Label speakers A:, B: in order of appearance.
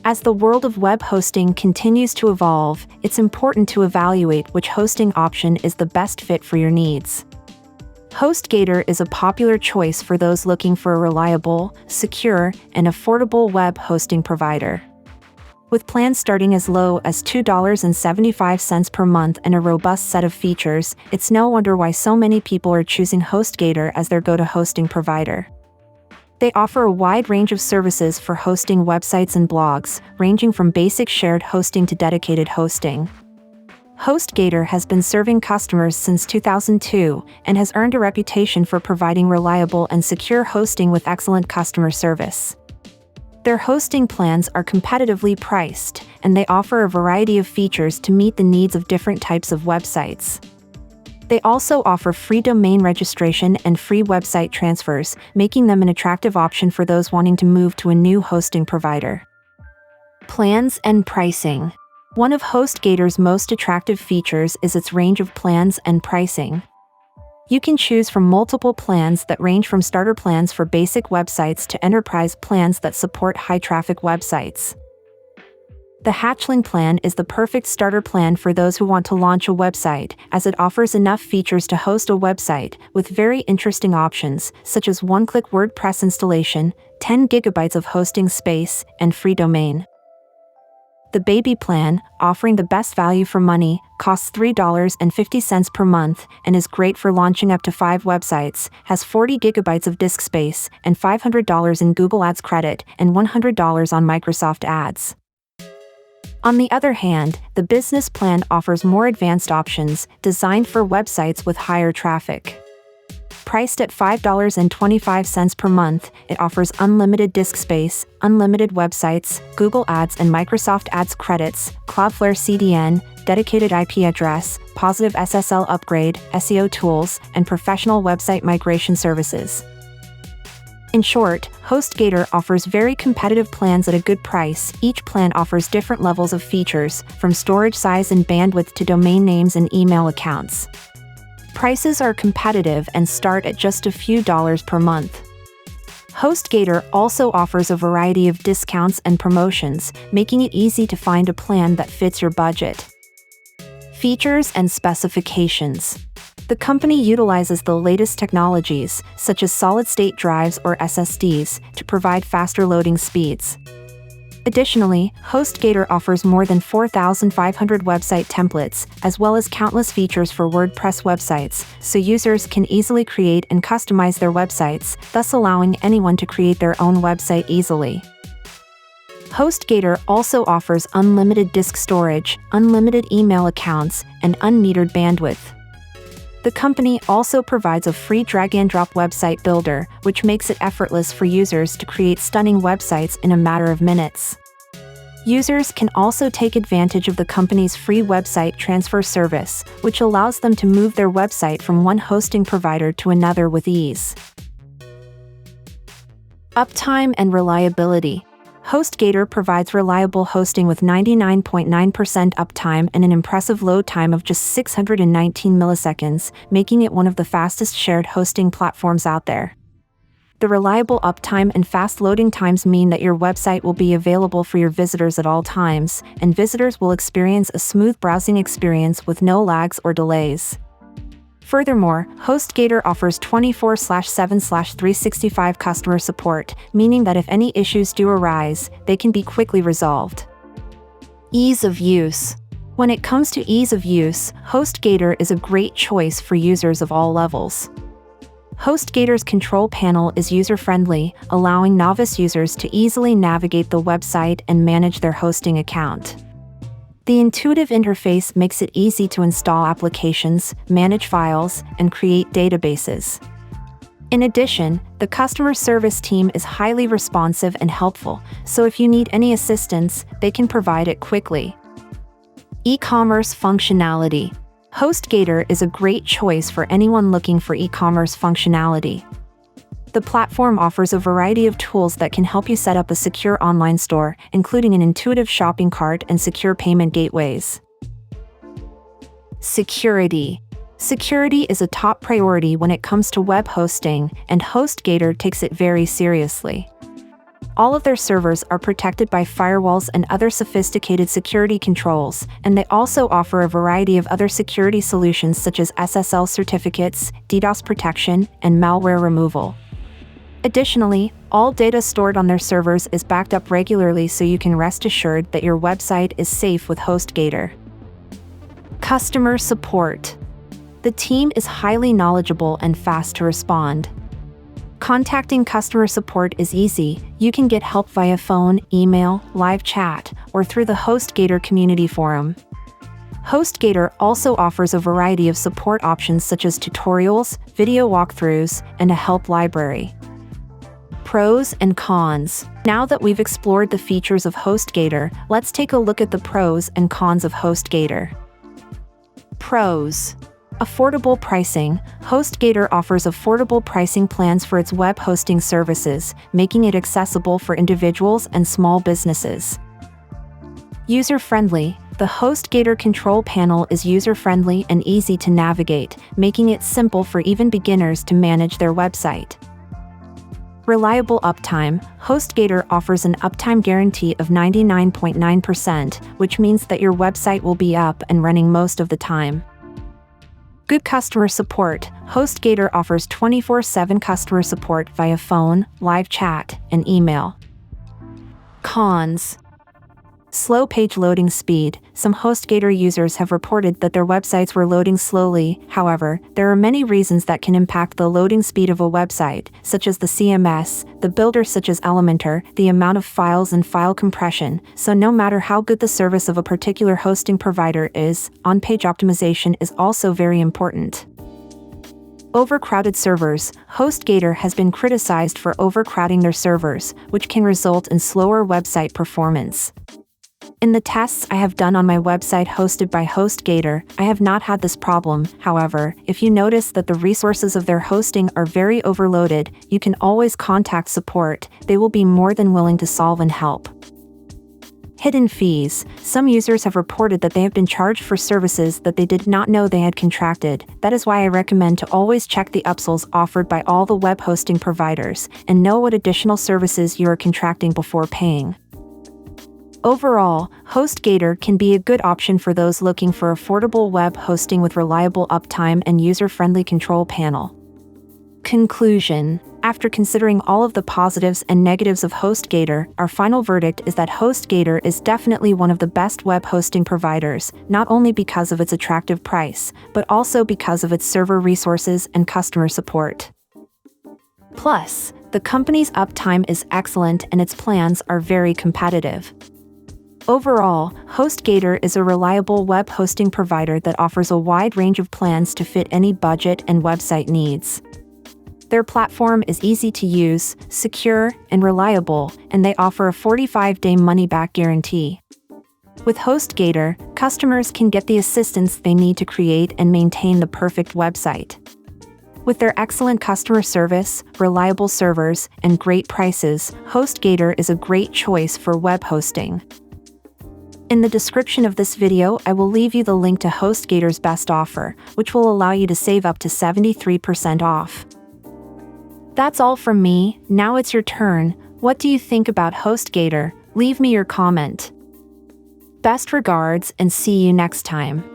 A: As the world of web hosting continues to evolve, it's important to evaluate which hosting option is the best fit for your needs. HostGator is a popular choice for those looking for a reliable, secure, and affordable web hosting provider. With plans starting as low as $2.75 per month and a robust set of features, it's no wonder why so many people are choosing HostGator as their go-to hosting provider. They offer a wide range of services for hosting websites and blogs, ranging from basic shared hosting to dedicated hosting. HostGator has been serving customers since 2002 and has earned a reputation for providing reliable and secure hosting with excellent customer service. Their hosting plans are competitively priced, and they offer a variety of features to meet the needs of different types of websites. They also offer free domain registration and free website transfers, making them an attractive option for those wanting to move to a new hosting provider. Plans and pricing. One of HostGator's most attractive features is its range of plans and pricing. You can choose from multiple plans that range from starter plans for basic websites to enterprise plans that support high-traffic websites. The Hatchling plan is the perfect starter plan for those who want to launch a website, as it offers enough features to host a website, with very interesting options, such as one-click WordPress installation, 10 GB of hosting space, and free domain. The Baby plan, offering the best value for money, costs $3.50 per month and is great for launching up to 5 websites, has 40 GB of disk space, and $500 in Google Ads credit, and $100 on Microsoft Ads. On the other hand, the Business plan offers more advanced options, designed for websites with higher traffic. Priced at $5.25 per month, it offers unlimited disk space, unlimited websites, Google Ads and Microsoft Ads credits, Cloudflare CDN, dedicated IP address, positive SSL upgrade, SEO tools, and professional website migration services. In short, HostGator offers very competitive plans at a good price. Each plan offers different levels of features, from storage size and bandwidth to domain names and email accounts. Prices are competitive and start at just a few dollars per month. HostGator also offers a variety of discounts and promotions, making it easy to find a plan that fits your budget. Features and specifications. The company utilizes the latest technologies, such as solid-state drives or SSDs, to provide faster loading speeds. Additionally, HostGator offers more than 4,500 website templates, as well as countless features for WordPress websites, so users can easily create and customize their websites, thus allowing anyone to create their own website easily. HostGator also offers unlimited disk storage, unlimited email accounts, and unmetered bandwidth. The company also provides a free drag-and-drop website builder, which makes it effortless for users to create stunning websites in a matter of minutes. Users can also take advantage of the company's free website transfer service, which allows them to move their website from one hosting provider to another with ease. Uptime and reliability. HostGator provides reliable hosting with 99.9% uptime and an impressive load time of just 619 milliseconds, making it one of the fastest shared hosting platforms out there. The reliable uptime and fast loading times mean that your website will be available for your visitors at all times, and visitors will experience a smooth browsing experience with no lags or delays. Furthermore, HostGator offers 24/7/365 customer support, meaning that if any issues do arise, they can be quickly resolved. Ease of use. When it comes to ease of use, HostGator is a great choice for users of all levels. HostGator's control panel is user-friendly, allowing novice users to easily navigate the website and manage their hosting account. The intuitive interface makes it easy to install applications, manage files, and create databases. In addition, the customer service team is highly responsive and helpful, so if you need any assistance, they can provide it quickly. E-commerce functionality. HostGator is a great choice for anyone looking for e-commerce functionality. The platform offers a variety of tools that can help you set up a secure online store, including an intuitive shopping cart and secure payment gateways. Security. Security is a top priority when it comes to web hosting, and HostGator takes it very seriously. All of their servers are protected by firewalls and other sophisticated security controls, and they also offer a variety of other security solutions such as SSL certificates, DDoS protection, and malware removal. Additionally, all data stored on their servers is backed up regularly, so you can rest assured that your website is safe with HostGator. Customer support. The team is highly knowledgeable and fast to respond. Contacting customer support is easy. You can get help via phone, email, live chat, or through the HostGator community forum. HostGator also offers a variety of support options such as tutorials, video walkthroughs, and a help library. Pros and cons. Now that we've explored the features of HostGator, let's take a look at the pros and cons of HostGator. Pros. Affordable pricing. HostGator offers affordable pricing plans for its web hosting services, making it accessible for individuals and small businesses. User-friendly. The HostGator control panel is user-friendly and easy to navigate, making it simple for even beginners to manage their website. Reliable uptime. HostGator offers an uptime guarantee of 99.9%, which means that your website will be up and running most of the time. Good customer support. HostGator offers 24/7 customer support via phone, live chat, and email. Cons. Slow page loading speed. Some HostGator users have reported that their websites were loading slowly. However, there are many reasons that can impact the loading speed of a website, such as the CMS, the builder such as Elementor, the amount of files and file compression. So no matter how good the service of a particular hosting provider is, on-page optimization is also very important. Overcrowded servers. HostGator has been criticized for overcrowding their servers, which can result in slower website performance. In the tests I have done on my website hosted by HostGator, I have not had this problem. However, if you notice that the resources of their hosting are very overloaded, you can always contact support. They will be more than willing to solve and help. Hidden fees. Some users have reported that they have been charged for services that they did not know they had contracted. That is why I recommend to always check the upsells offered by all the web hosting providers and know what additional services you are contracting before paying. Overall, HostGator can be a good option for those looking for affordable web hosting with reliable uptime and user-friendly control panel. Conclusion. After considering all of the positives and negatives of HostGator, our final verdict is that HostGator is definitely one of the best web hosting providers, not only because of its attractive price, but also because of its server resources and customer support. Plus, the company's uptime is excellent and its plans are very competitive. Overall, HostGator is a reliable web hosting provider that offers a wide range of plans to fit any budget and website needs. Their platform is easy to use, secure, and reliable, and they offer a 45-day money-back guarantee. With HostGator, customers can get the assistance they need to create and maintain the perfect website. With their excellent customer service, reliable servers, and great prices, HostGator is a great choice for web hosting. In the description of this video, I will leave you the link to HostGator's best offer, which will allow you to save up to 73% off. That's all from me. Now it's your turn. What do you think about HostGator? Leave me your comment. Best regards and see you next time.